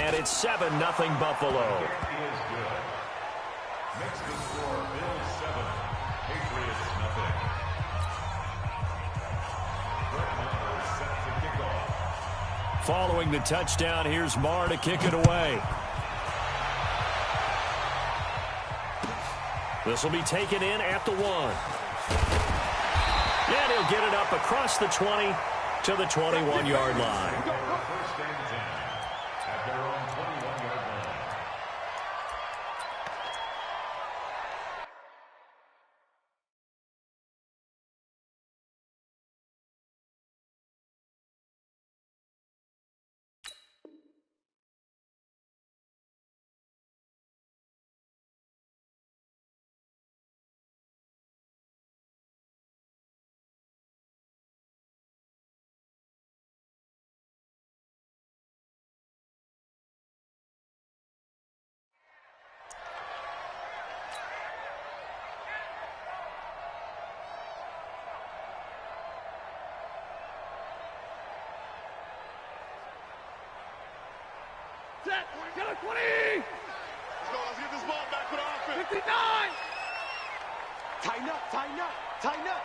And it's 7-0 Buffalo. Makes the score Bills 7, Patriots nothing. Set to kick off. Following the touchdown, here's Marr to kick it away. This will be taken in at the 1. And he'll get it up across the 20 to the 21-yard line. First and 10 at their own 21-yard line. Set. Get it, 20. Let's go. Let's get this ball back for the offense. 59. Tighten up, tighten up, tighten up.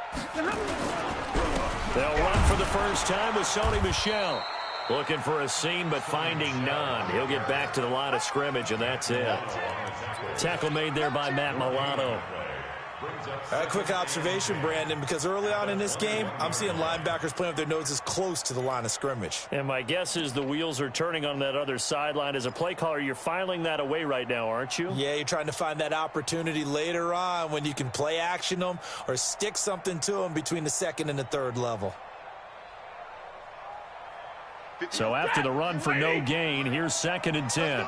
They'll run for the first time with Sony Michel. Looking for a seam, but finding none. He'll get back to the line of scrimmage, and that's it. Tackle made there by Matt Milano. A quick observation, Brandon, because early on in this game, I'm seeing linebackers playing with their noses close to the line of scrimmage. And my guess is the wheels are turning on that other sideline. As a play caller, you're filing that away right now, aren't you? Yeah, you're trying to find that opportunity later on when you can play action them or stick something to them between the second and the third level. So after the run for no gain, here's 2nd and 10.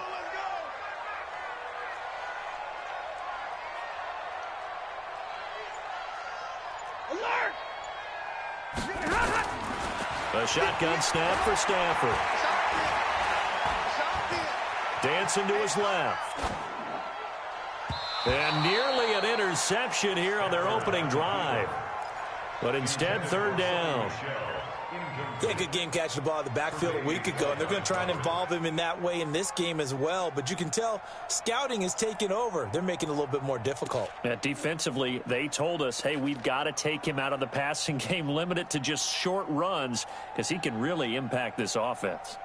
A shotgun snap for Stafford. Dancing to his left. And nearly an interception here on their opening drive. But instead, 3rd down. Yeah, good game catching the ball in the backfield a week ago, and they're going to try and involve him in that way in this game as well. But you can tell scouting is taking over. They're making it a little bit more difficult. Yeah, defensively, they told us, hey, we've got to take him out of the passing game, limit it to just short runs, because he can really impact this offense.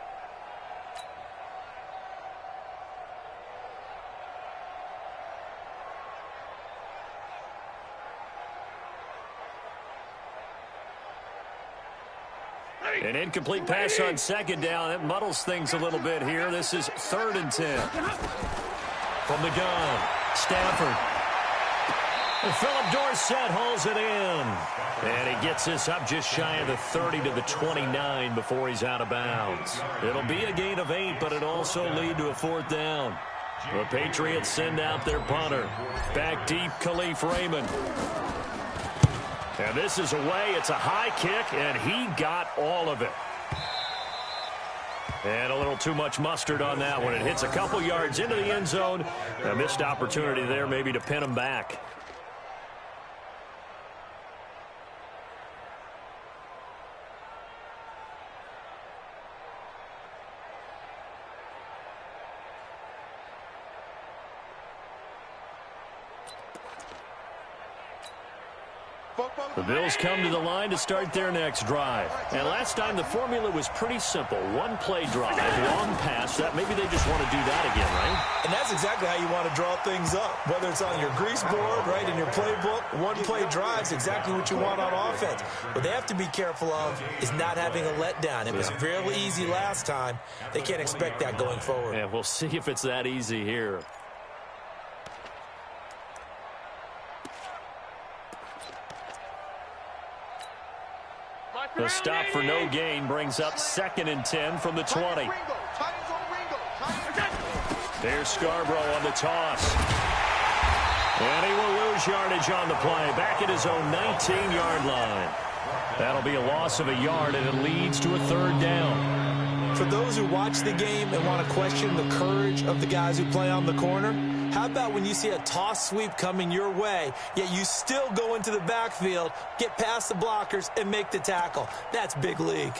An incomplete pass on 2nd down. That muddles things a little bit here. This is 3rd and 10. From the gun, Stafford. And Philip Dorsett hauls it in. And he gets this up just shy of the 30 to the 29 before he's out of bounds. It'll be a gain of 8, but it'll also lead to a 4th down. The Patriots send out their punter. Back deep, Khalif Raymond. And this is away. It's a high kick, and he got all of it. And a little too much mustard on that one. It hits a couple yards into the end zone. A missed opportunity there maybe to pin him back. The Bills come to the line to start their next drive. And last time the formula was pretty simple. One play drive, long pass. That maybe they just want to do that again, right? And that's exactly how you want to draw things up. Whether it's on your grease board, right, in your playbook, one play drive is exactly what you want on offense. What they have to be careful of is not having a letdown. It was fairly easy last time. They can't expect that going forward. Yeah, we'll see if it's that easy here. The stop for no gain brings up 2nd and 10 from the 20. There's Scarborough on the toss. And he will lose yardage on the play. Back at his own 19-yard line. That'll be a loss of a yard, and it leads to a 3rd down. For those who watch the game and want to question the courage of the guys who play on the corner, how about when you see a toss sweep coming your way, yet you still go into the backfield, get past the blockers, and make the tackle? That's big league.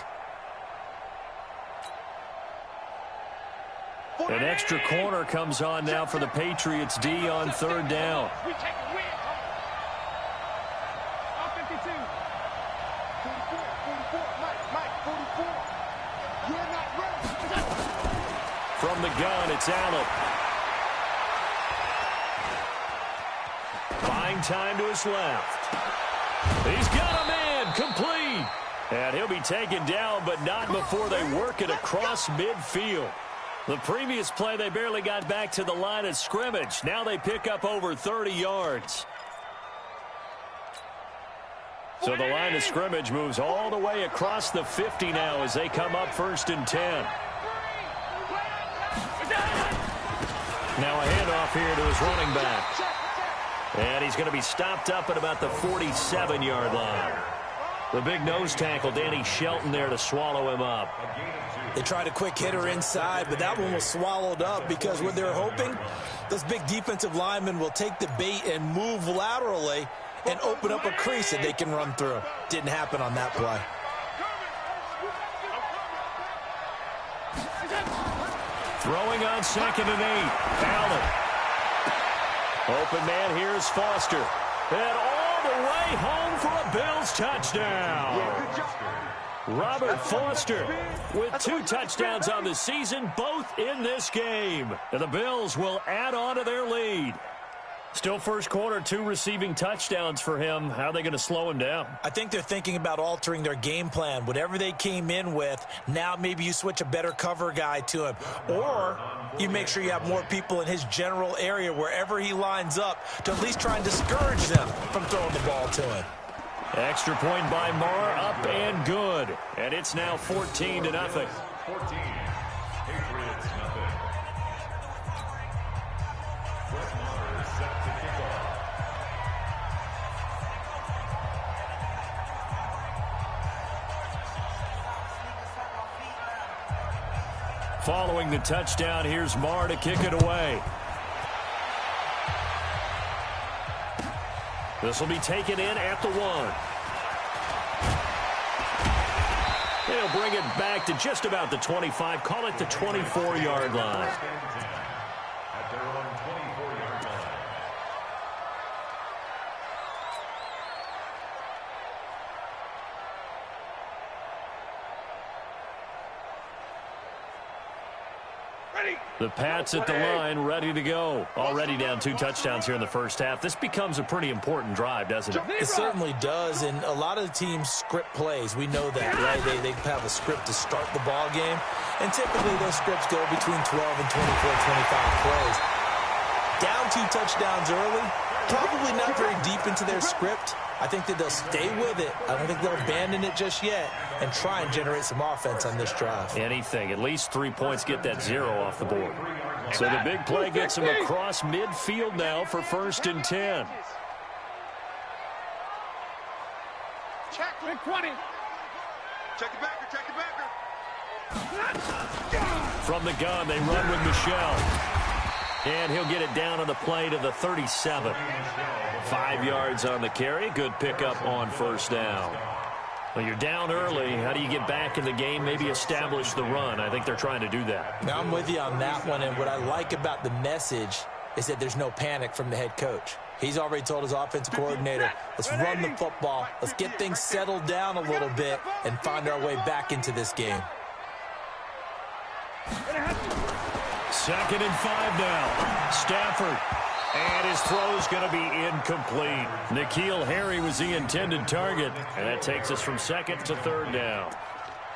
An extra corner comes on now for the Patriots D on third down. We take a win. All 52. 44, 44. Mike, 44. You're not ready. From the gun, it's Allen. Buying time to his left. He's got a man, complete. And he'll be taken down, but not before they work it across midfield. The previous play, they barely got back to the line of scrimmage. Now they pick up over 30 yards. So the line of scrimmage moves all the way across the 50 now as they come up 1st and 10. Now a handoff here to his running back. And he's going to be stopped up at about the 47-yard line. The big nose tackle, Danny Shelton, there to swallow him up. They tried a quick hitter inside, but that one was swallowed up because what they're hoping, those big defensive linemen will take the bait and move laterally and open up a crease that they can run through. Didn't happen on that play. Throwing on 2nd and 8. Allen. Open man here is Foster. And all the way home for a Bills touchdown. Robert Foster with 2 touchdowns on the season, both in this game. And the Bills will add on to their lead. Still first quarter, 2 receiving touchdowns for him. How are they going to slow him down? I think they're thinking about altering their game plan. Whatever they came in with, now maybe you switch a better cover guy to him. Or you make sure you have more people in his general area wherever he lines up to at least try and discourage them from throwing the ball to him. Extra point by Marr, up and good. And it's now 14-0. 14. Patriots nothing. Brett Maher is set to kick off. Following the touchdown, here's Marr to kick it away. This will be taken in at the 1. They'll bring it back to just about the 25. Call it the 24-yard line. At their own 24-yard line. The Pats at the line, ready to go. Already down 2 touchdowns here in the first half. This becomes a pretty important drive, doesn't it? It certainly does, and a lot of the teams script plays. We know that, right? They have a script to start the ball game, and typically those scripts go between 12 and 24, 25 plays. Down 2 touchdowns early, probably not very deep into their script. I think that they'll stay with it. I don't think they'll abandon it just yet and try and generate some offense on this drive. Anything. At least 3 points, get that 0 off the board. So the big play gets them across midfield now for 1st and 10. Check 20. Check it backer, check it backer. From the gun, they run with Michelle. And he'll get it down on the play to the 37. 5 yards on the carry. Good pickup on 1st down. Well, you're down early. How do you get back in the game? Maybe establish the run. I think they're trying to do that. Now, I'm with you on that one, and what I like about the message is that there's no panic from the head coach. He's already told his offensive coordinator, let's run the football, let's get things settled down a little bit and find our way back into this game. 2nd and 5 now. Stafford. And his throw's going to be incomplete. N'Keal Harry was the intended target. And that takes us from 2nd to 3rd down.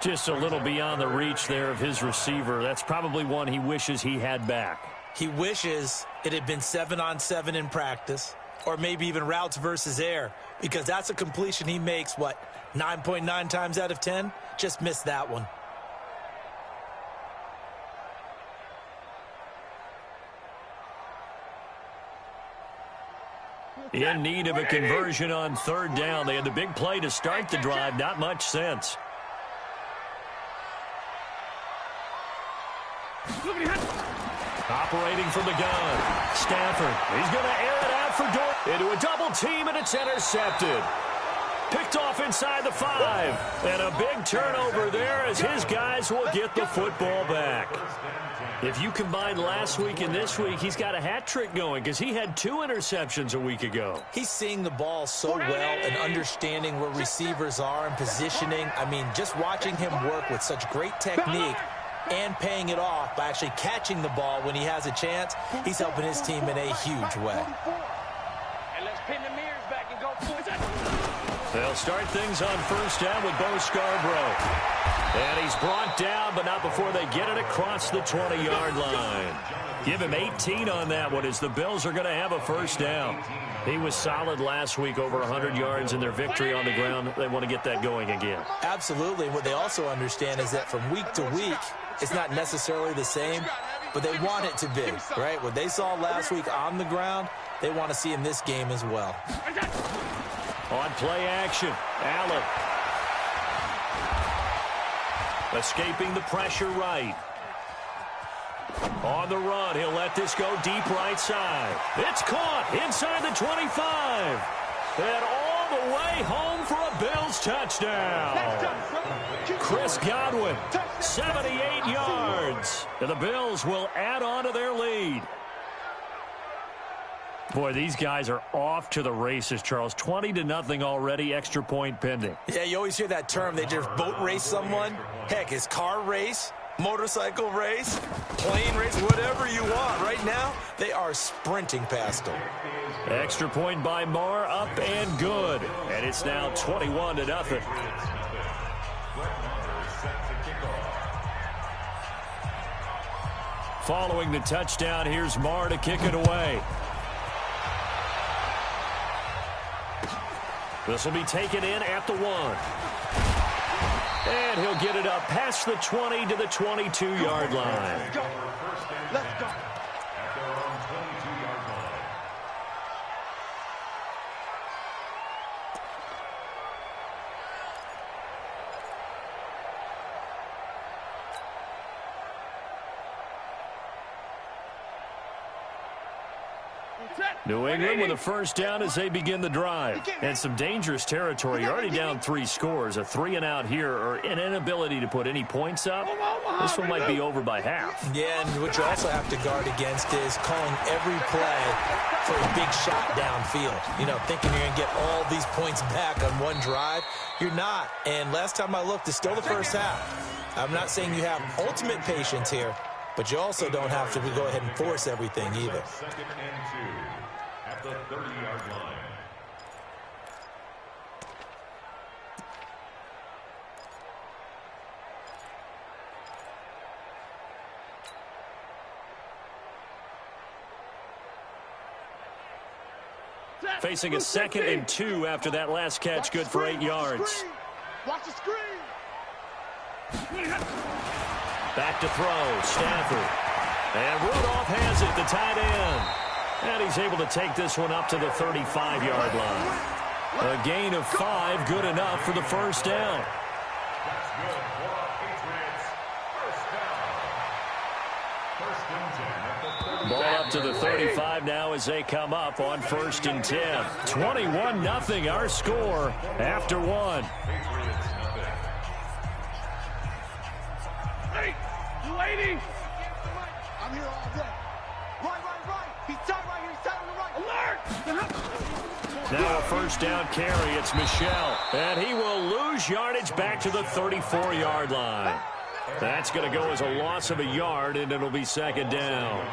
Just a little beyond the reach there of his receiver. That's probably one he wishes he had back. He wishes it had been 7-on-7 in practice, or maybe even routes versus air, because that's a completion he makes, 9.9 times out of 10? Just missed that one. In need of a conversion on 3rd down. They had the big play to start the drive. Not much sense. Operating from the gun. Stafford. He's going to air it out for Dort. Into a double team, and it's intercepted. Picked Picked off inside the 5. And a big turnover there as his guys will get the football back. If you combine last week and this week, he's got a hat trick going because he had 2 interceptions a week ago. He's seeing the ball so well and understanding where receivers are and positioning. I mean, just watching him work with such great technique and paying it off by actually catching the ball when he has a chance, he's helping his team in a huge way. And let's pin the mirrors back and go for it. They'll start things on first down with Bo Scarborough. And he's brought down, but not before they get it across the 20-yard line. Give him 18 on that one as the Bills are going to have a first down. He was solid last week, over 100 yards in their victory on the ground. They want to get that going again. Absolutely. What they also understand is that from week to week, it's not necessarily the same, but they want it to be, right? What they saw last week on the ground, they want to see in this game as well. On play action, Allen. Escaping the pressure right. On the run, he'll let this go deep right side. It's caught inside the 25. And all the way home for a Bills touchdown. Chris Godwin, 78 yards. And the Bills will add on to their lead. Boy, these guys are off to the races, Charles. 20-0 already, extra point pending. Yeah, you always hear that term. They just boat race someone. Heck, it's car race, motorcycle race, plane race, whatever you want. Right now, they are sprinting past them. Extra point by Marr, up and good. And it's now 21-0. Following the touchdown, here's Marr to kick it away. This will be taken in at the 1. And he'll get it up past the 20 to the 22-yard line. Let's go. Let's go. At their own 22-yard line. New England with a first down as they begin the drive. And some dangerous territory. You're already down 3 scores. A 3-and-out here, or an inability to put any points up. This one might be over by half. Yeah, and what you also have to guard against is calling every play for a big shot downfield. You know, thinking you're going to get all these points back on one drive. You're not. And last time I looked, it's still the first half. I'm not saying you have ultimate patience here, but you also don't have to go ahead and force everything either. 2nd and 2 at the 30-yard line. Facing a 2nd and 2 after that last catch, good for 8 yards. Watch the screen. Back to throw, Stafford. And Rudolph has it, the tight end. And he's able to take this one up to the 35-yard line. A gain of 5, good enough for the first down. That's good for our Patriots. First down. First and 10 at the 30. Ball up to the 35 now as they come up on 1st and 10. 21-0 our score after 1. Patriots nothing. Hey, you waiting? I'm here all day. Right. He's tight right here. He's tight on the right. Alert! Now a first down carry. It's Michel. And he will lose yardage back to the 34-yard line. That's going to go as a loss of a yard, and it'll be 2nd down.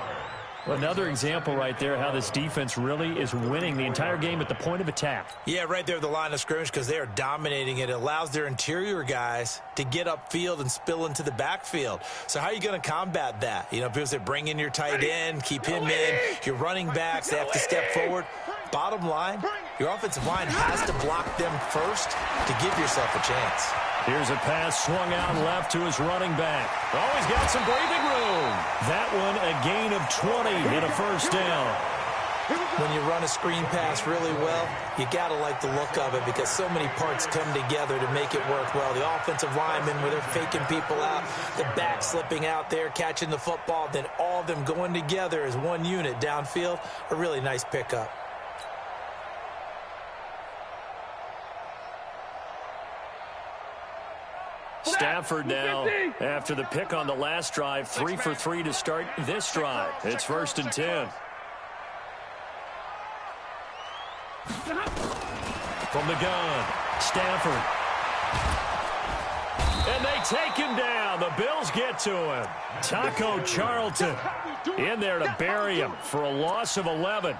Another example right there how this defense really is winning the entire game at the point of attack. Yeah, right there at the line of scrimmage because they are dominating it. It allows their interior guys to get upfield and spill into the backfield. So how are you going to combat that? You know, because they bring in your tight end, keep him in. Your running backs, they have to step forward. Bottom line, your offensive line has to block them first to give yourself a chance. Here's a pass swung out left to his running back. Oh, he's got some breathing room. That one a gain of 20 and a first down. When you run a screen pass really well, you got to like the look of it because so many parts come together to make it work well. The offensive linemen, where they're faking people out, the back slipping out there, catching the football, then all of them going together as one unit downfield, a really nice pickup. Stafford now, after the pick on the last drive, 3 for 3 to start this drive. It's 1st and 10. From the gun, Stafford. And they take him down. The Bills get to him. Taco Charlton in there to bury him for a loss of 11.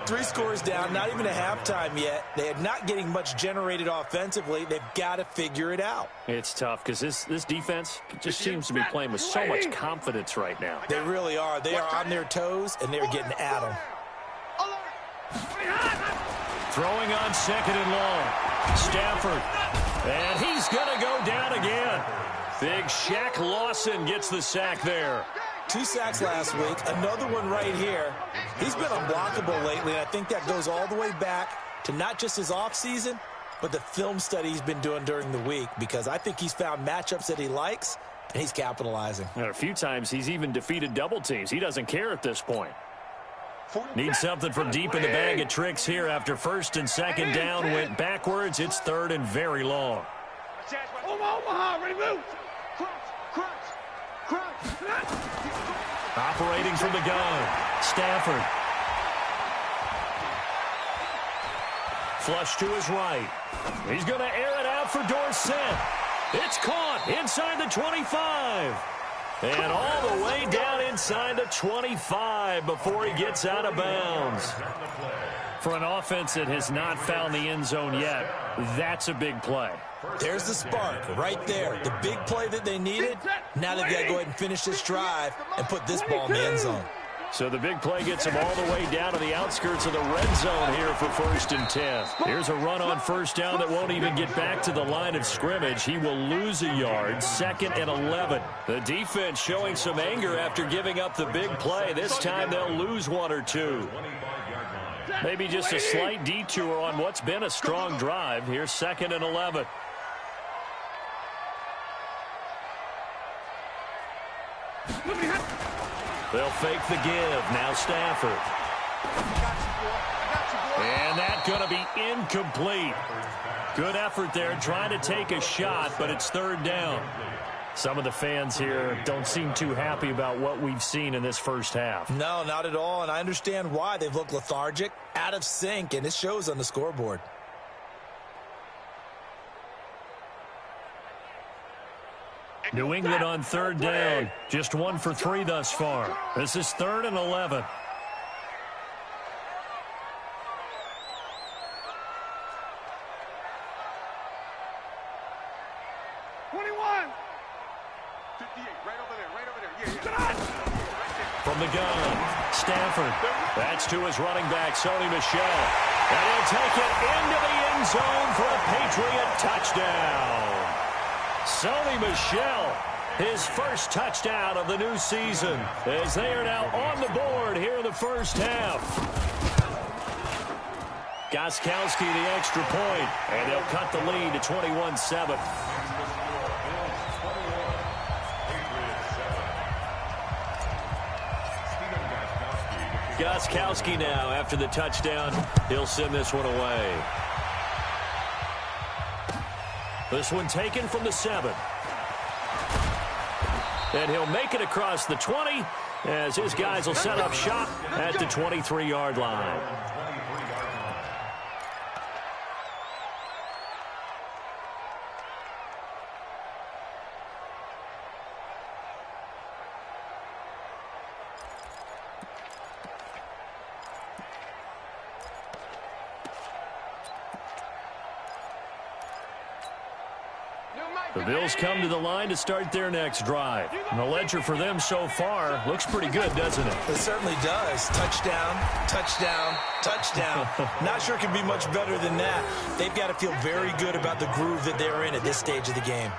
3 scores down, not even a halftime yet. They are not getting much generated offensively. They've got to figure it out. It's tough because this defense just seems to be playing with so much confidence right now. They really are. They are on their toes, and they're getting at them. Throwing on 2nd and long. Stafford. And he's going to go down again. Big Shaq Lawson gets the sack there. 2 sacks last week, another one right here. He's been unblockable lately, and I think that goes all the way back to not just his offseason, but the film study he's been doing during the week, because I think he's found matchups that he likes, and he's capitalizing. And a few times he's even defeated double teams. He doesn't care at this point. Needs something from deep in the bag of tricks here after 1st and 2nd down went backwards. It's 3rd and very long. Omaha, ready, move. Operating from the gun, Stafford. Flush to his right. He's going to air it out for Dorsett. It's caught inside the 25. And all the way down inside the 25 before he gets out of bounds. For an offense that has not found the end zone yet, that's a big play. There's the spark right there. The big play that they needed. Now they've got to go ahead and finish this drive and put this ball in the end zone. So the big play gets him all the way down to the outskirts of the red zone here for 1st and 10. Here's a run on 1st down that won't even get back to the line of scrimmage. He will lose a yard. 2nd and 11. The defense showing some anger after giving up the big play. This time they'll lose 1 or 2. Maybe just a slight detour on what's been a strong drive. Here's 2nd and 11. They'll fake the give. Now Stafford. And that's going to be incomplete. Good effort there trying to take a shot, but it's 3rd down. Some of the fans here don't seem too happy about what we've seen in this first half. No, not at all, and I understand why. They've looked lethargic, out of sync, and it shows on the scoreboard. New England on 3rd down. Just 1 for 3 thus far. This is 3rd and 11. From the gun, Stafford. That's to his running back, Sony Michel. And he'll take it into the end zone for a Patriot touchdown. Sony Michel, his first touchdown of the new season, as they are now on the board here in the first half. Gostkowski the extra point, and they'll cut the lead to 21-7. Gostkowski now, after the touchdown, he'll send this one away. This one taken from the 7. And he'll make it across the 20 as his guys will set up shop at the 23-yard line. The Bills come to the line to start their next drive. And the ledger for them so far looks pretty good, doesn't it? It certainly does. Touchdown, touchdown, touchdown. Not sure it can be much better than that. They've got to feel very good about the groove that they're in at this stage of the game.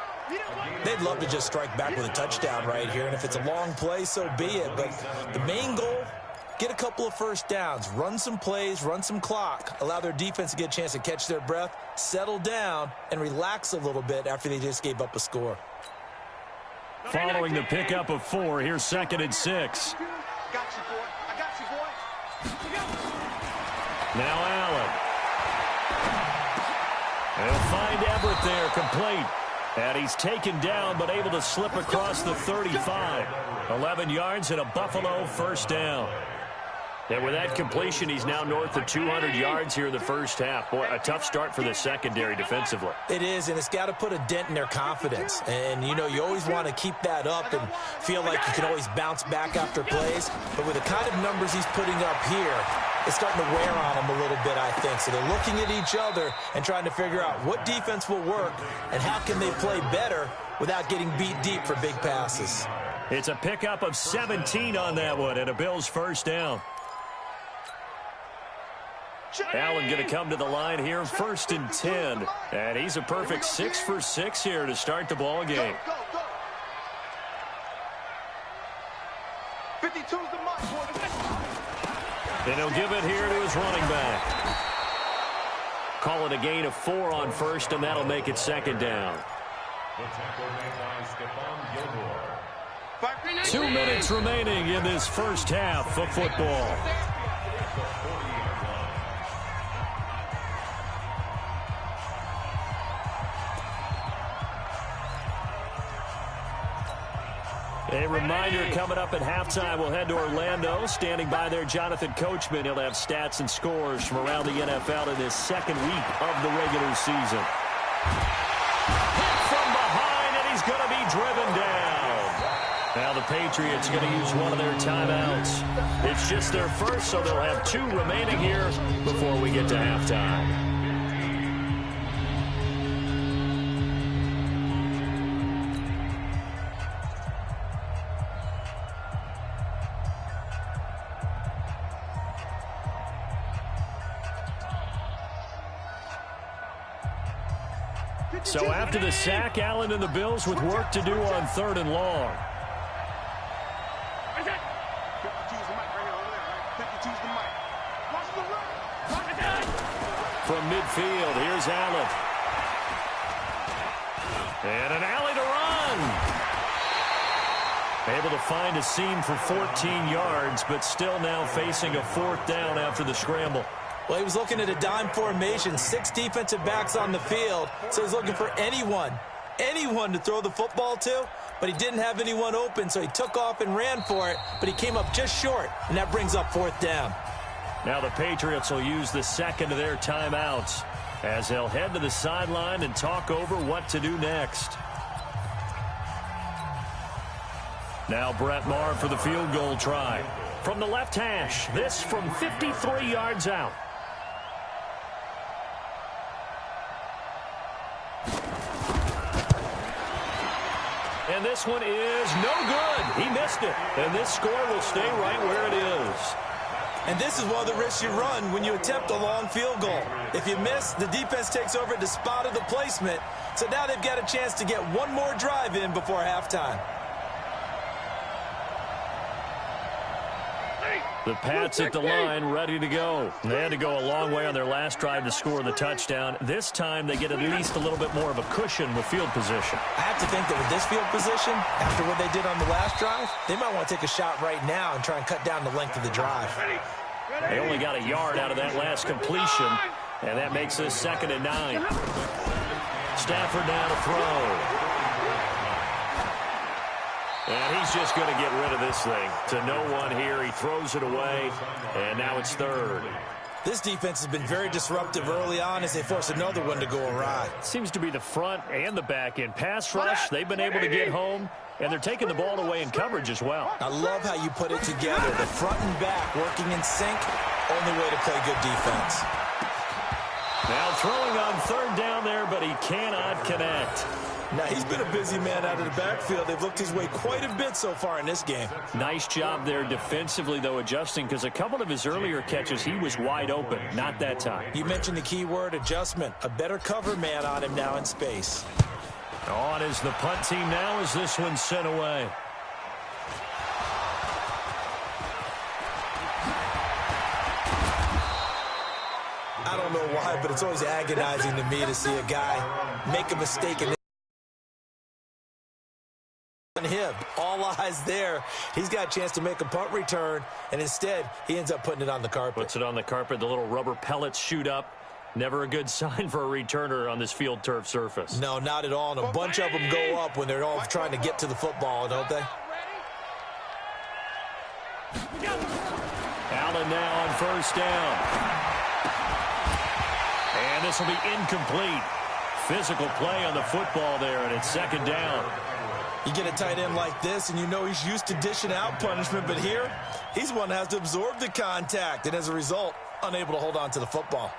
They'd love to just strike back with a touchdown right here, and if it's a long play, so be it. But the main goal, get a couple of first downs, run some plays, run some clock, allow their defense to get a chance to catch their breath, settle down, and relax a little bit after they just gave up a score. Following the pickup of 4, here's 2nd and 6. Now Allen. They'll find Everett there, complete. And he's taken down, but able to slip across the 35. 11 yards and a Buffalo first down. And with that completion, he's now north of 200 yards here in the first half. Boy, a tough start for the secondary defensively. It is, and it's got to put a dent in their confidence. And, you know, you always want to keep that up and feel like you can always bounce back after plays. But with the kind of numbers he's putting up here, it's starting to wear on them a little bit, I think. So they're looking at each other and trying to figure out what defense will work and how can they play better without getting beat deep for big passes. It's a pickup of 17 on that one and a Bills first down. Allen going to come to the line here, 1st and 10. And he's a perfect 6 for 6 here to start the ball game. 52's the mark. And he'll give it here to his running back. Call it a gain of 4 on first, and that'll make it 2nd down. 2 minutes remaining in this first half of football. A reminder, coming up at halftime, we'll head to Orlando. Standing by there, Jonathan Coachman. He'll have stats and scores from around the NFL in this second week of the regular season. Hit from behind, and he's going to be driven down. Now the Patriots are going to use one of their timeouts. It's just their first, so they'll have 2 remaining here before we get to halftime. So after the sack, Allen and the Bills with work to do on 3rd and long. From midfield, here's Allen. And an alley to run. Able to find a seam for 14 yards, but still now facing a 4th down after the scramble. Well, he was looking at a dime formation, 6 defensive backs on the field, so he's looking for anyone to throw the football to, but he didn't have anyone open, so he took off and ran for it, but he came up just short, and that brings up 4th down. Now the Patriots will use the second of their timeouts as they'll head to the sideline and talk over what to do next. Now Brett Maher for the field goal try. From the left hash, this from 53 yards out. And this one is no good. He missed it. And this score will stay right where it is. And this is one of the risks you run when you attempt a long field goal. If you miss, the defense takes over at the spot of the placement. So now they've got a chance to get one more drive in before halftime. The Pats at the line, ready to go. They had to go a long way on their last drive to score the touchdown. This time they get at least a little bit more of a cushion with field position. I have to think that with this field position, after what they did on the last drive, they might want to take a shot right now and try and cut down the length of the drive. They only got a yard out of that last completion, and that makes this 2nd and 9. Stafford now to throw. And he's just going to get rid of this thing to no one here. He throws it away, and now it's 3rd. This defense has been very disruptive early on as they force another one to go awry. Seems to be the front and the back end. Pass rush, they've been able to get home, and they're taking the ball away in coverage as well. I love how you put it together. The front and back working in sync, only way to play good defense. Now throwing on 3rd down there, but he cannot connect. Now, he's been a busy man out of the backfield. They've looked his way quite a bit so far in this game. Nice job there defensively, though, adjusting, because a couple of his earlier catches, he was wide open. Not that time. You mentioned the key word, adjustment. A better cover man on him now in space. On is the punt team now as this one's sent away. I don't know why, but it's always agonizing to me to see a guy make a mistake and him. All eyes there. He's got a chance to make a punt return, and instead, he ends up putting it on the carpet. Puts it on the carpet. The little rubber pellets shoot up. Never a good sign for a returner on this field turf surface. No, not at all. And a bunch of them go up when they're all trying to get to the football, don't they? Allen now on first down. And this will be incomplete. Physical play on the football there, and it's second down. You get a tight end like this, and you know he's used to dishing out punishment, but here, he's one that has to absorb the contact, and as a result, unable to hold on to the football.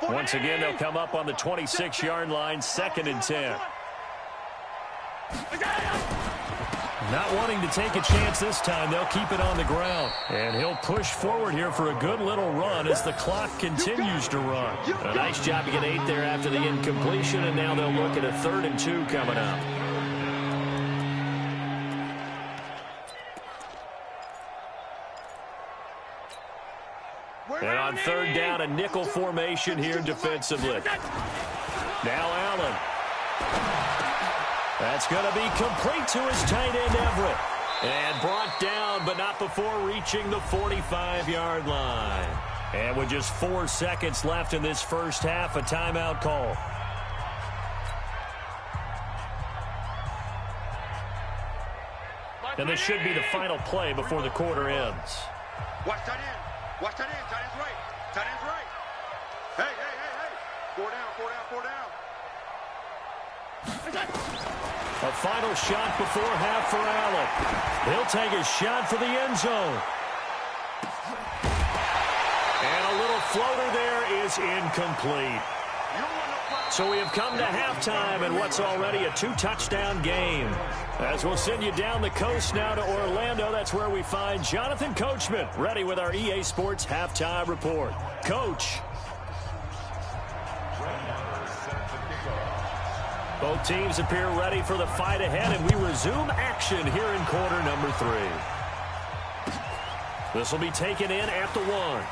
Once again, they'll come up on the 26-yard line, 2nd and 10. Not wanting to take a chance this time, they'll keep it on the ground. And he'll push forward here for a good little run as the clock continues to run. A nice job to get 8 there after the incompletion, and now they'll look at a 3rd and 2 coming up. And on 3rd down, a nickel formation here defensively. Now Allen. That's going to be complete to his tight end, Everett. And brought down, but not before reaching the 45-yard line. And with just 4 seconds left in this first half, a timeout call. And this should be the final play before the quarter ends. Watch tight end. Watch tight end. Tight end's right. Tight end's right. Hey, hey, hey, hey. 4 down, 4 down, 4 down. A final shot before half for Allen. He'll take a shot for the end zone. And a little floater there is incomplete. So we have come to halftime in what's already a 2-touchdown game. As we'll send you down the coast now to Orlando, that's where we find Jonathan Coachman ready with our EA Sports Halftime Report. Coach. Both teams appear ready for the fight ahead, and we resume action here in quarter number 3. This will be taken in at the 1.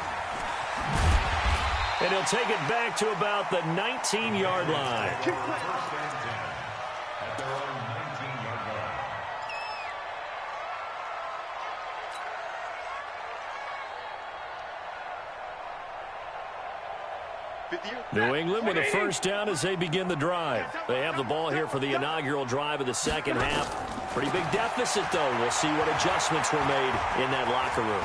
And he'll take it back to about the 19-yard line. New England with a first down as they begin the drive. They have the ball here for the inaugural drive of the second half. Pretty big deficit, though. We'll see what adjustments were made in that locker room.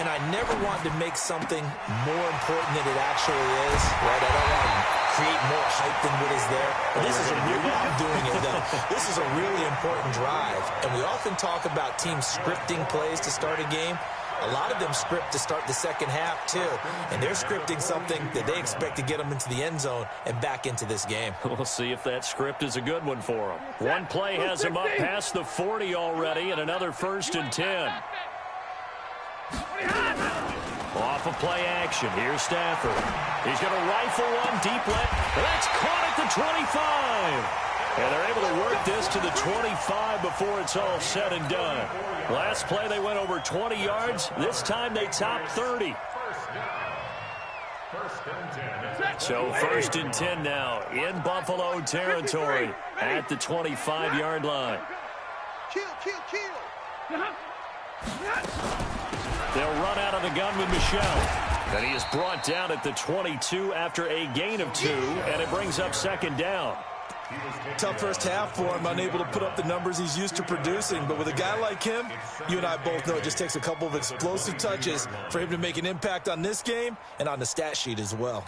And I never wanted to make something more important than it actually is, right? I don't want to create more hype than what is there. But this is a really, I'm doing it, though. This is a really important drive. And we often talk about teams scripting plays to start a game. A lot of them script to start the second half, too. And they're scripting something that they expect to get them into the end zone and back into this game. We'll see if that script is a good one for them. One play has them up past the 40 already, and another 1st and 10. Off of play action. Here's Stafford. He's going to rifle one deep left. That's caught at the 25. And they're able to work this to the 25 before it's all said and done. Last play, they went over 20 yards. This time, they topped 30. So 1st and 10 now in Buffalo territory at the 25-yard line. They'll run out of the gun with Michel. And he is brought down at the 22 after a gain of 2, and it brings up 2nd down. Tough first half for him, unable to put up the numbers he's used to producing. But with a guy like him, you and I both know it just takes a couple of explosive touches for him to make an impact on this game and on the stat sheet as well.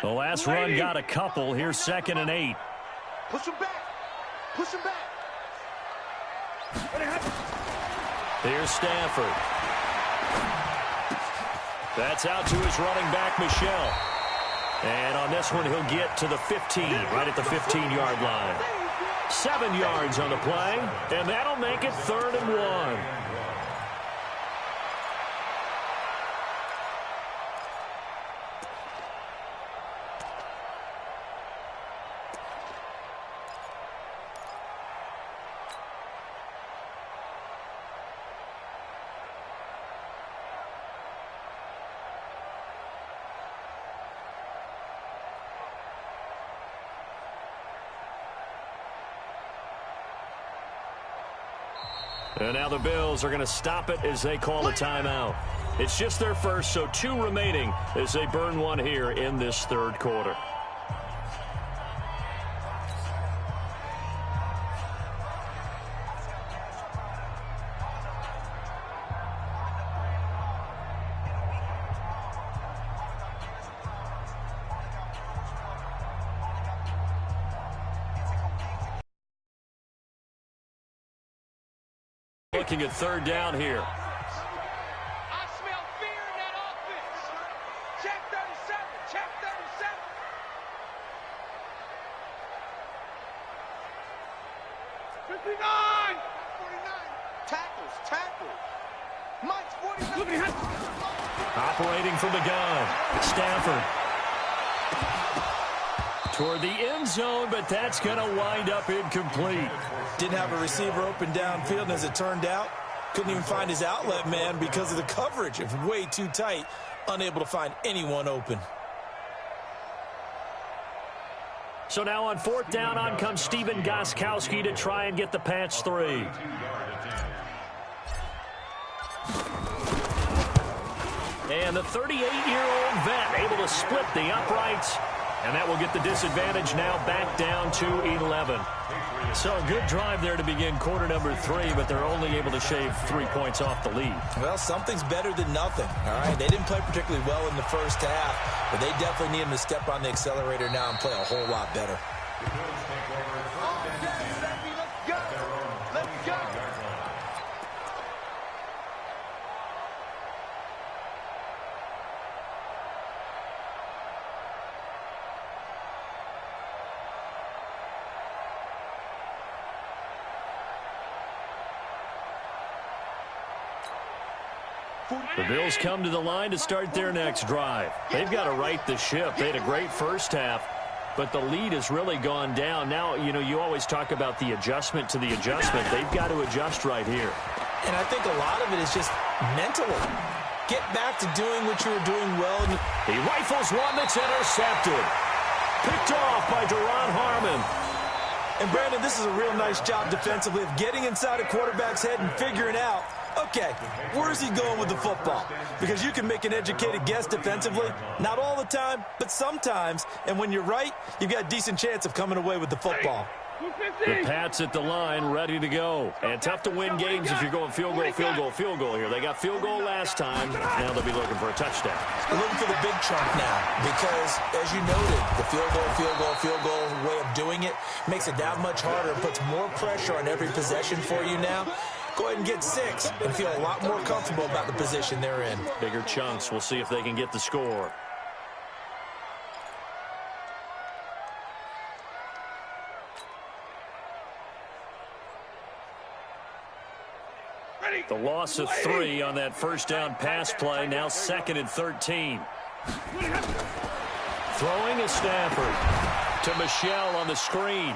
The last run got a couple. Here's 2nd and 8. Push him back. Push him back. Here's Stafford. That's out to his running back, Michel. And on this one, he'll get to the 15, right at the 15-yard line. 7 yards on the play, and that'll make it 3rd and 1. And now the Bills are going to stop it as they call a timeout. It's just their first, so 2 remaining as they burn one here in this third quarter. Looking at third down here. I smell fear in that offense. Check 37. Check 37. Tackles. Mike's 49. Operating from the gun. Stafford. Toward the end zone, but that's going to wind up incomplete. Didn't have a receiver open downfield, and as it turned out, couldn't even find his outlet man because of the coverage. It was way too tight, unable to find anyone open. So now on fourth down, on comes Steven Gostkowski to try and get the Pats 3. And the 38-year-old vet able to split the uprights. And that will get the disadvantage now back down to 11. So a good drive there to begin quarter number 3, but they're only able to shave 3 points off the lead. Well, something's better than nothing, all right? They didn't play particularly well in the first half, but they definitely need them to step on the accelerator now and play a whole lot better. Let's go. The Bills come to the line to start their next drive. They've got to right the ship. They had a great first half, but the lead has really gone down. Now, you always talk about the adjustment to the adjustment. They've got to adjust right here. And I think a lot of it is just mentally. Get back to doing what you were doing well. He rifles one that's intercepted. Picked off by Duron Harmon. And, Brandon, this is a real nice job defensively of getting inside a quarterback's head and figuring out, okay, where's he going with the football? Because you can make an educated guess defensively. Not all the time, but sometimes. And when you're right, you've got a decent chance of coming away with the football. The Pats at the line, ready to go. And tough to win games if you're going field goal here. They got field goal last time. Now they'll be looking for a touchdown. They're looking for the big chunk now because, as you noted, the field goal way of doing it makes it that much harder and puts more pressure on every possession for you now. Go ahead and get 6 and feel a lot more comfortable about the position they're in. Bigger chunks. We'll see if they can get the score. The loss of 3 on that first down pass play. Now 2nd and 13. Throwing is Stafford to Michelle on the screen.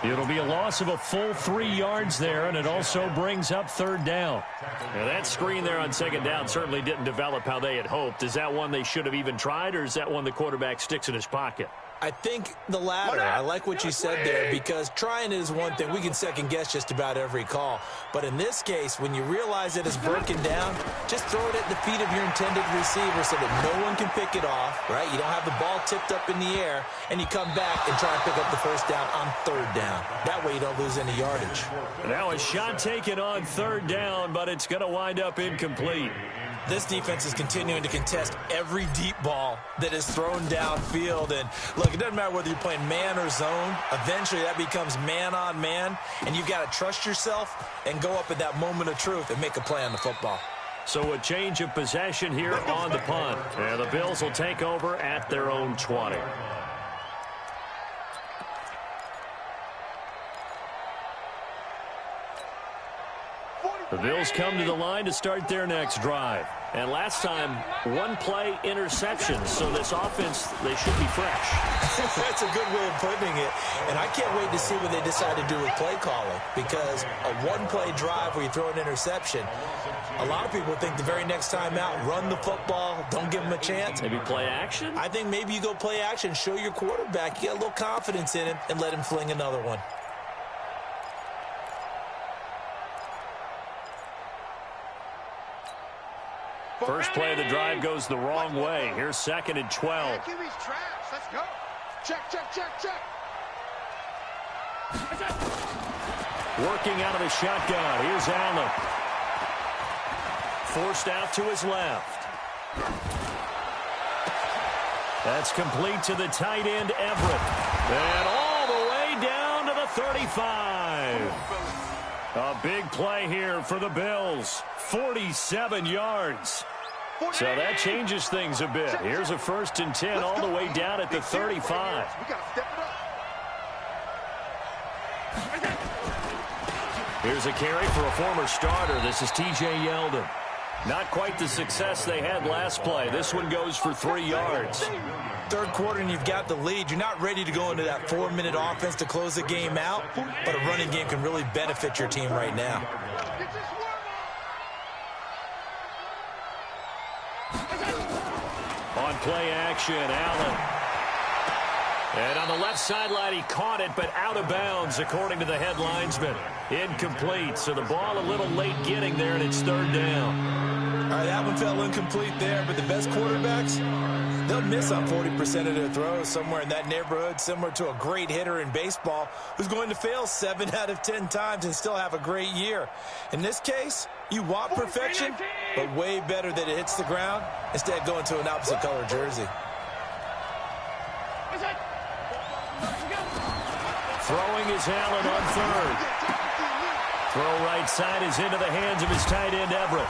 It'll be a loss of a full 3 yards there, and it also brings up third down. Now that screen there on second down certainly didn't develop how they had hoped. Is that one they should have even tried, or is that one the quarterback sticks in his pocket? I think the latter. I like what you said there because trying it is one thing. We can second guess just about every call. But in this case, when you realize it is broken down, just throw it at the feet of your intended receiver so that no one can pick it off, right? You don't have the ball tipped up in the air, and you come back and try and pick up the first down on third down. That way you don't lose any yardage. Now a shot taken on third down, but it's going to wind up incomplete. This defense is continuing to contest every deep ball that is thrown downfield. And, look, it doesn't matter whether you're playing man or zone. Eventually that becomes man on man, and you've got to trust yourself and go up at that moment of truth and make a play on the football. So a change of possession here on the punt. And the Bills will take over at their own 20. The Bills come to the line to start their next drive. And last time, 1-play interception. So this offense, they should be fresh. That's a good way of putting it. And I can't wait to see what they decide to do with play calling. Because a 1-play drive where you throw an interception, a lot of people think the very next time out, run the football, don't give them a chance. Maybe play action? I think maybe you go play action, show your quarterback, you got a little confidence in him, and let him fling another one. First play of the drive goes the wrong way. Here's 2nd and 12. Yeah, QB's trash. Let's go. Check, check, check, check. Working out of the shotgun. Here's Allen. Forced out to his left. That's complete to the tight end, Everett. And all the way down to the 35. A big play here for the Bills. 47 yards. So that changes things a bit. Here's a 1st and 10 all the way down at the 35. We got to step it up. Here's a carry for a former starter. This is T.J. Yeldon. Not quite the success they had last play. This one goes for 3 yards. Third quarter and you've got the lead. You're not ready to go into that 4-minute offense to close the game out, but a running game can really benefit your team right now. On play action, Allen. And on the left sideline, he caught it, but out of bounds, according to the head linesman. Incomplete, so the ball a little late getting there, and it's 3rd down. All right, that one fell incomplete there, but the best quarterbacks, they'll miss on 40% of their throws, somewhere in that neighborhood, similar to a great hitter in baseball who's going to fail 7 out of 10 times and still have a great year. In this case, you want perfection, but way better that it hits the ground instead of going to an opposite color jersey. Throwing is Allen on 3rd. Throw right side is into the hands of his tight end, Everett.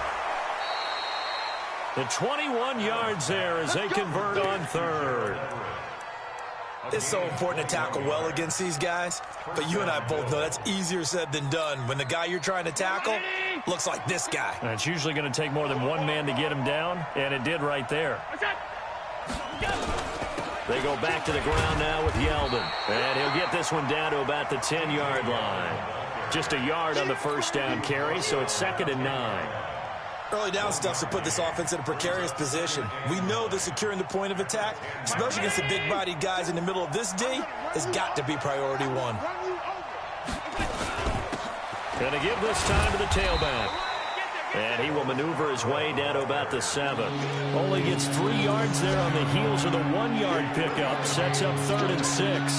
The 21 yards there as they convert on 3rd. It's so important to tackle well against these guys, but you and I both know that's easier said than done when the guy you're trying to tackle looks like this guy. And it's usually going to take more than one man to get him down, and it did right there. They go back to the ground now with Yeldon, and he'll get this one down to about the 10-yard line. Just a yard on the 1st down carry, so it's 2nd and 9. Early down stuff to put this offense in a precarious position. We know that securing the point of attack, especially against the big-bodied guys in the middle of this D, has got to be priority 1. Going to give this time to the tailback. And he will maneuver his way down to about the 7. Only gets 3 yards there on the heels of the 1-yard pickup. Sets up 3rd and 6.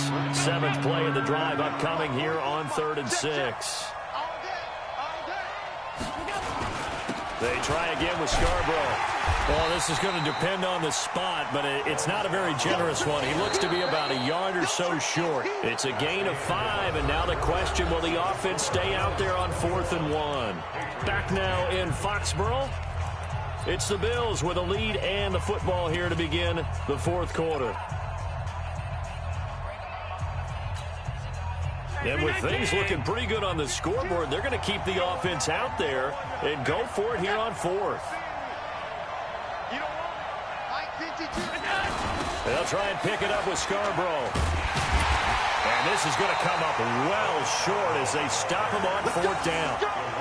7th play of the drive upcoming here on 3rd and 6. They try again with Scarborough. Well, this is going to depend on the spot, but it's not a very generous one. He looks to be about a yard or so short. It's a gain of 5, and now the question, will the offense stay out there on 4th and 1? Back now in Foxborough. It's the Bills with a lead and the football here to begin the 4th quarter. And with things looking pretty good on the scoreboard, they're going to keep the offense out there and go for it here on 4th. They'll try and pick it up with Scarborough. And this is going to come up well short as they stop him on 4th down.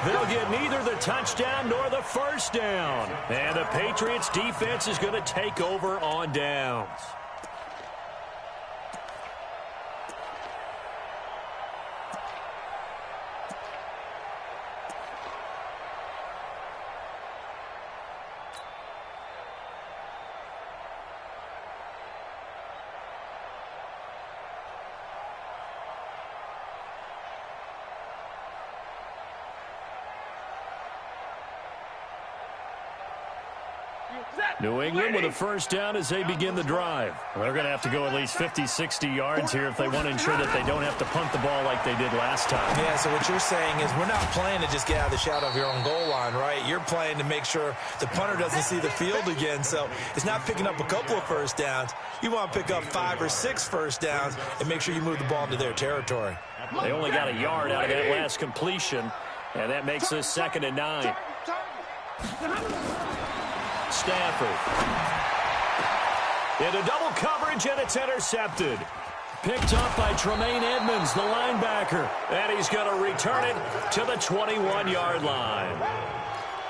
They'll get neither the touchdown nor the 1st down. And the Patriots defense is going to take over on downs. New England with a 1st down as they begin the drive. They're going to have to go at least 50, 60 yards here if they want to ensure that they don't have to punt the ball like they did last time. Yeah, so what you're saying is we're not playing to just get out of the shadow of your own goal line, right? You're playing to make sure the punter doesn't see the field again. So it's not picking up a couple of 1st downs. You want to pick up 5 or 6 1st downs and make sure you move the ball into their territory. They only got a yard out of that last completion, and that makes this 2nd and 9. Stafford. Into double coverage, and it's intercepted. Picked up by Tremaine Edmonds, the linebacker. And he's going to return it to the 21-yard line.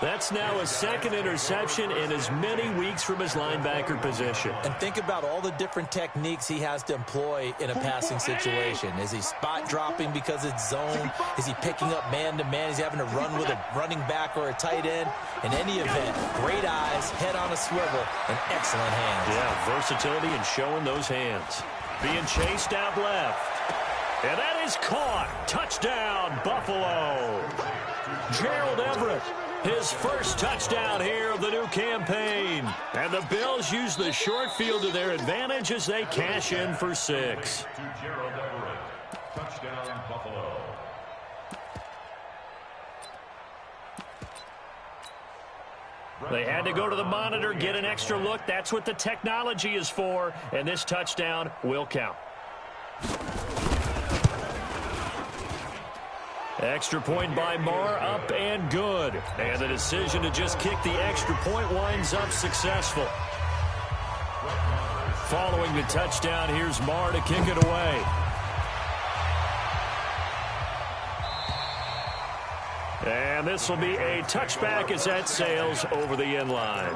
That's now a second interception in as many weeks from his linebacker position. And think about all the different techniques he has to employ in a passing situation. Is he spot dropping because it's zone? Is he picking up man-to-man? Is he having to run with a running back or a tight end? In any event, great eyes, head on a swivel, and excellent hands. Yeah, versatility and showing those hands. Being chased out left. And that is caught. Touchdown, Buffalo. Gerald Everett, his first touchdown here of the new campaign. And the Bills use the short field to their advantage as they cash in for 6. To Gerald Everett. Touchdown, Buffalo. They had to go to the monitor, get an extra look. That's what the technology is for. And this touchdown will count. Extra point by Marr, up and good. And the decision to just kick the extra point winds up successful. Following the touchdown, here's Marr to kick it away. And this will be a touchback as that sails over the end line.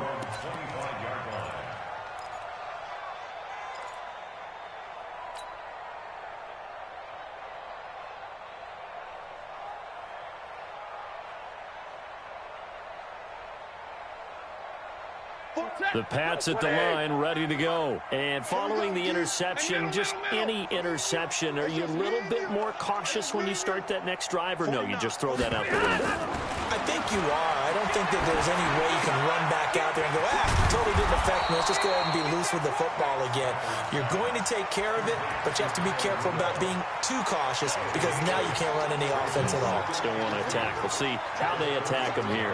The Pats at the line, ready to go. And following the interception, just any interception, are you a little bit more cautious when you start that next drive, or no, you just throw that out the window? I think you are. I don't think that there's any way you can run back out there and go, totally didn't affect me. Let's just go ahead and be loose with the football again. You're going to take care of it, but you have to be careful about being too cautious because now you can't run any offense at all. Still want to attack. We'll see how they attack them here.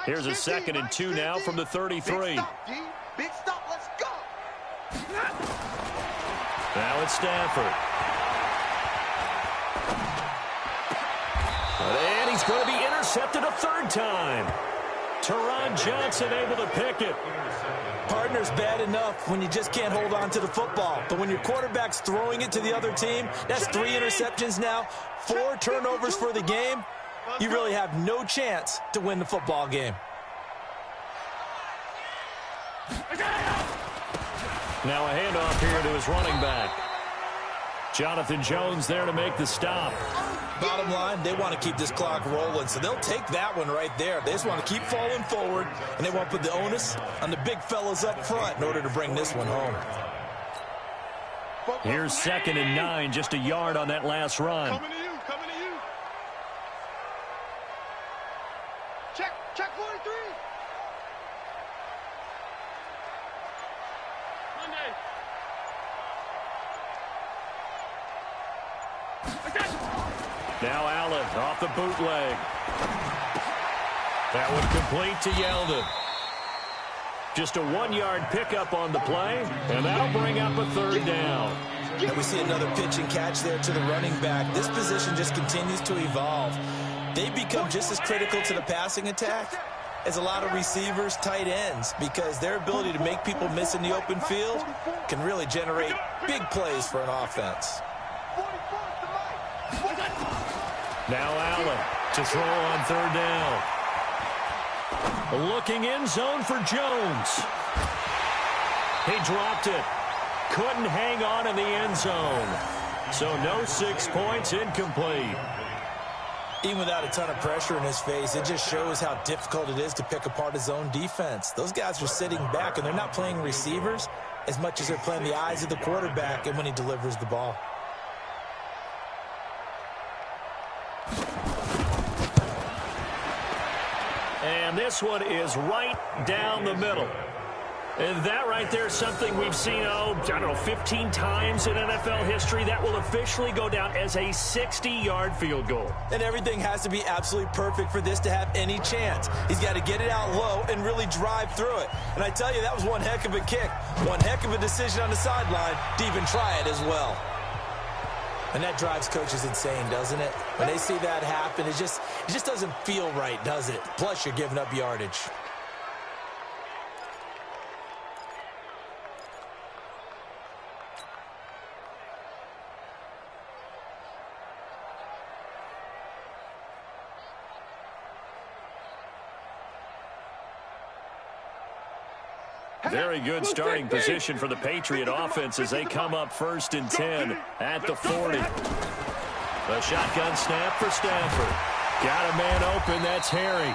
Here's a 2nd and 2 now from the 33. Big stop, let's go. Now it's Stafford. And he's going to be intercepted a 3rd time. Teron Johnson able to pick it. Partner's bad enough when you just can't hold on to the football. But when your quarterback's throwing it to the other team, that's 3 interceptions now, 4 turnovers for the game. You really have no chance to win the football game. Now a handoff here to his running back. Jonathan Jones there to make the stop. Bottom line, they want to keep this clock rolling, so they'll take that one right there. They just want to keep falling forward, and they want to put the onus on the big fellas up front in order to bring this one home. Here's 2nd and 9, just a yard on that last run. Coming to you, coming to you. Check 43. Monday. Now Allen off the bootleg. That one complete to Yeldon. Just a 1-yard pickup on the play, and that'll bring up a 3rd down. And we see another pitch and catch there to the running back. This position just continues to evolve. They become just as critical to the passing attack as a lot of receivers, tight ends, because their ability to make people miss in the open field can really generate big plays for an offense. Now Allen to throw on 3rd down. Looking in zone for Jones. He dropped it. Couldn't hang on in the end zone. So no 6 points, incomplete. Even without a ton of pressure in his face, it just shows how difficult it is to pick apart his own defense. Those guys are sitting back, and they're not playing receivers as much as they're playing the eyes of the quarterback and when he delivers the ball. And this one is right down the middle. And that right there is something we've seen, I don't know, 15 times in NFL history. That will officially go down as a 60-yard field goal. And everything has to be absolutely perfect for this to have any chance. He's got to get it out low and really drive through it. And I tell you, that was one heck of a kick. One heck of a decision on the sideline to even try it as well. And that drives coaches insane, doesn't it? When they see that happen, it just doesn't feel right, does it? Plus, you're giving up yardage. Very good starting position for the Patriot offense as they come up 1st and 10 at the 40. A shotgun snap for Stafford. Got a man open. That's Harry.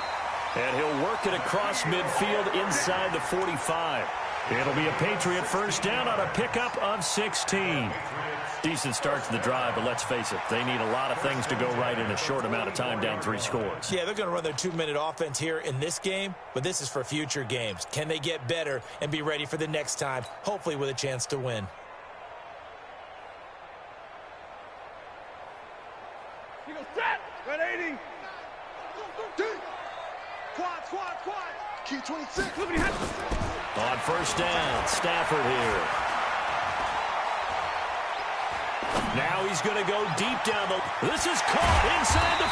And he'll work it across midfield inside the 45. It'll be a Patriot 1st down on a pickup of 16. Decent start to the drive, but let's face it, they need a lot of things to go right in a short amount of time, down 3 scores. Yeah, they're going to run their 2-minute offense here in this game, but this is for future games. Can they get better and be ready for the next time, hopefully with a chance to win? You go set. 180. Quad. Key 26. On 1st down, Stafford here. Now he's going to go deep down the... This is caught inside the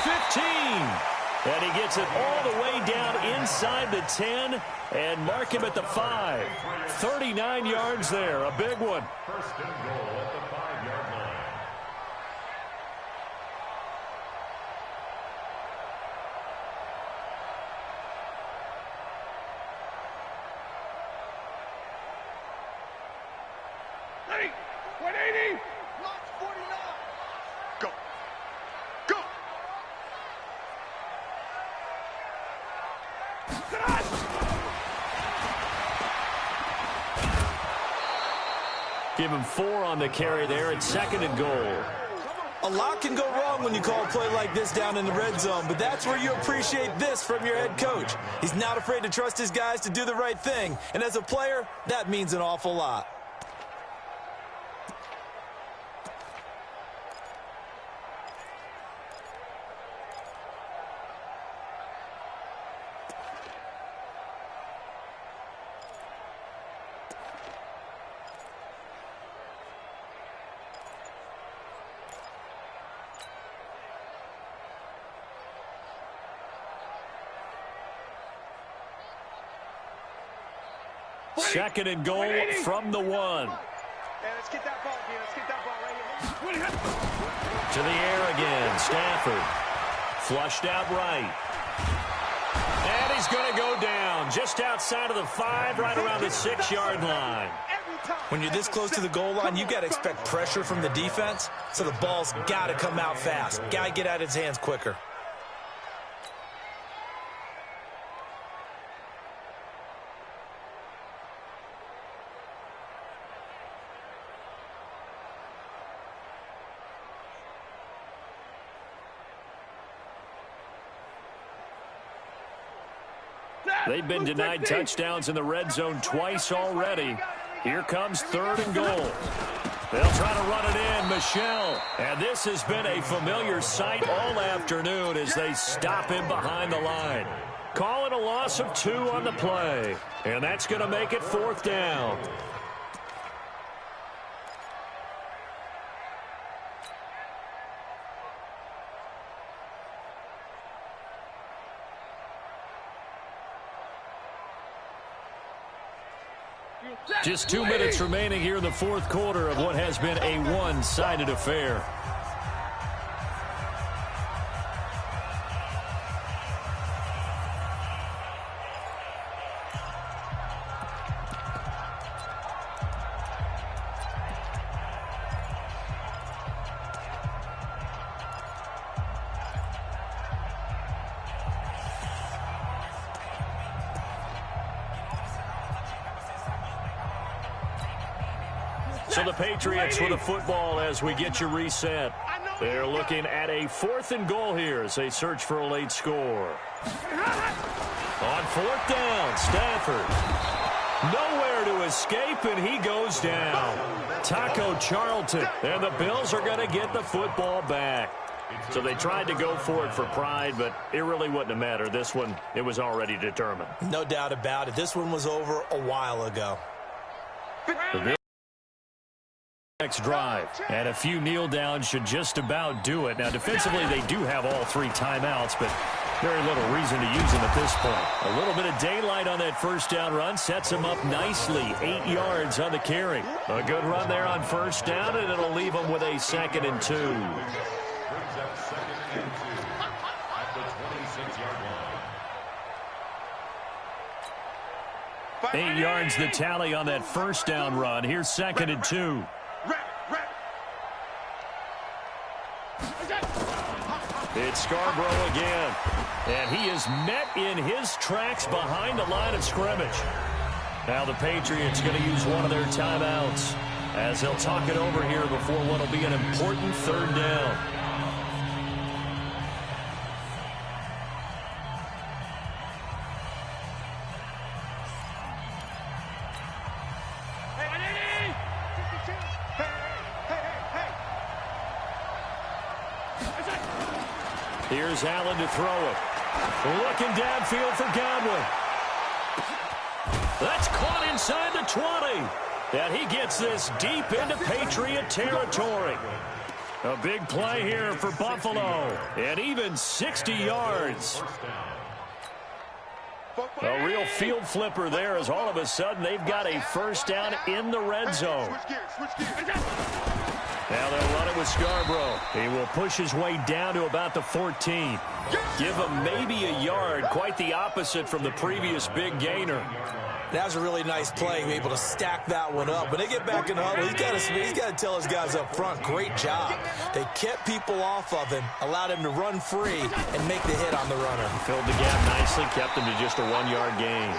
15. And he gets it all the way down inside the 10 and mark him at the 5. 39 yards there, a big one. 1st and goal at the 5-yard line. Hey, 180. Launch 49. Go. Give him 4 on the carry there. It's 2nd and goal. A lot can go wrong when you call a play like this down in the red zone, but that's where you appreciate this from your head coach. He's not afraid to trust his guys to do the right thing, and as a player, that means an awful lot. Second and goal from the 1. Hey, let's get that ball here. Let's get that ball right here. To the air again, Stafford. Flushed out right. And he's going to go down just outside of the 5, right around the 6-yard line. When you're this close to the goal line, you got to expect pressure from the defense, so the ball's got to come out fast. Got to get out of his hands quicker. They've been denied touchdowns in the red zone twice already. Here comes 3rd and goal. They'll try to run it in, Michel. And this has been a familiar sight all afternoon as they stop him behind the line. Call it a loss of 2 on the play. And that's going to make it 4th down. Just 2 minutes remaining here in the 4th quarter of what has been a one-sided affair. So the Patriots with the football as we get you reset. They're looking at a 4th and goal here as they search for a late score. On 4th down, Stafford. Nowhere to escape, and he goes down. Taco Charlton, and the Bills are going to get the football back. So they tried to go for it for pride, but it really wouldn't have mattered. This one, it was already determined. No doubt about it. This one was over a while ago. The next drive, and a few kneel downs should just about do it. Now, defensively, they do have all 3 timeouts, but very little reason to use them at this point. A little bit of daylight on that 1st down run sets them up nicely. 8 yards on the carry. A good run there on 1st down, and it'll leave them with a 2nd and 2. Brings up 2nd and 2 at the 26-yard line. 8 yards the tally on that first down run. Here's 2nd and 2. It's Scarborough again. And he is met in his tracks behind the line of scrimmage. Now the Patriots going to use one of their timeouts as they'll talk it over here before what will be an important 3rd down. Here's Allen to throw it. Looking downfield for Godwin. That's caught inside the 20. And he gets this deep into Patriot territory. A big play here for Buffalo. And even 60 yards. A real field flipper there as all of a sudden they've got a 1st down in the red zone. Now they'll run it with Scarborough. He will push his way down to about the 14. Give him maybe a yard, quite the opposite from the previous big gainer. That was a really nice play, able to stack that one up. When they get back in the huddle, he's got to tell his guys up front, great job. They kept people off of him, allowed him to run free and make the hit on the runner. Filled the gap nicely, kept him to just a 1-yard gain.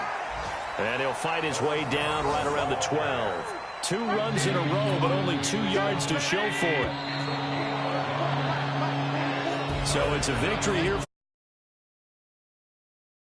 And he'll fight his way down right around the 12. 2 runs in a row, but only 2 yards to show for it. So it's a victory here.